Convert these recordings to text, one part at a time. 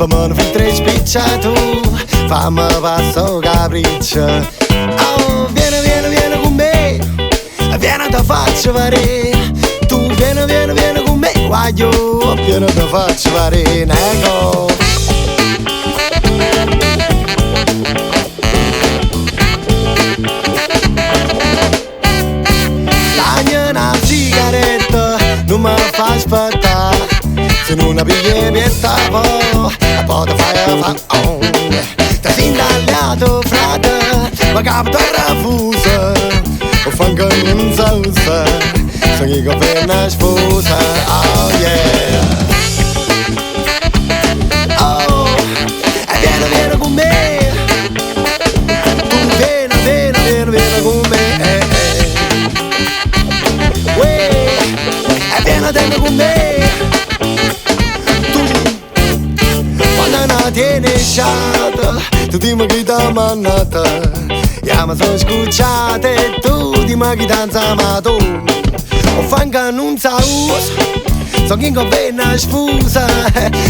fammi un filtro e spiccia tu, fammi passo capriccio. Oh, vieni con me, vieni te faccio fare. Tu vieni con me, guaglio, vieni te faccio fare, nego. Una sigaretta non mi fa aspettare, se non la pigli pietta poi te fai fa on. Ti sei indagliato frate, ma capo ti refusa, o fanno che non si usa, sogni che per una sposa, oh yeah. Oh, e vieni con me, tu vieni con me. Vieni con me, tu quando non tieni sciata, tu dimmi che ti mannata, io mi sono scucciata e tu dimmi che ti amato. O fanno non sa usa, so chi con una sfusa,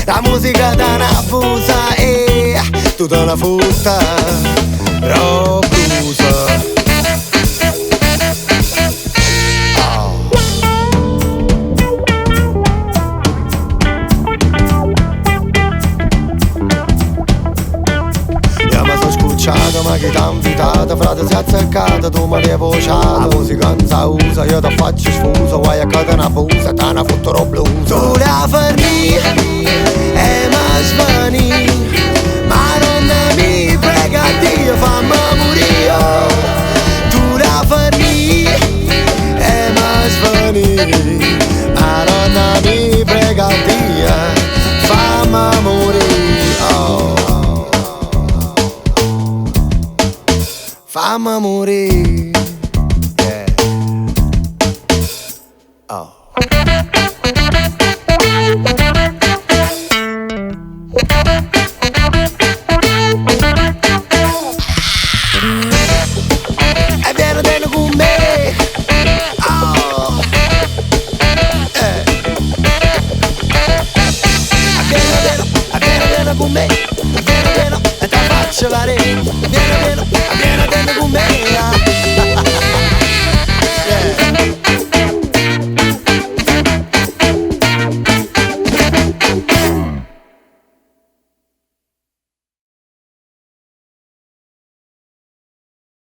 la musica da una fusa e tu da una fusta, robrusa. Ma che t'ha invitato, frate si è azzeccata, tu mi l'hai vociata. La musica non sa usa, io ti faccio sfuso, guai a casa una busa, te ne fottero blues. Tu la fermi e mi svani, ma non mi prega Dio, fammi morire. Tu la fermi e mi svani, ma non mi prega Dio, fammi morire. Fammi morire, yeah. Oh. E vieni con me, oh. Vieni con me, vieni e ti faccio fare. Vieni con me.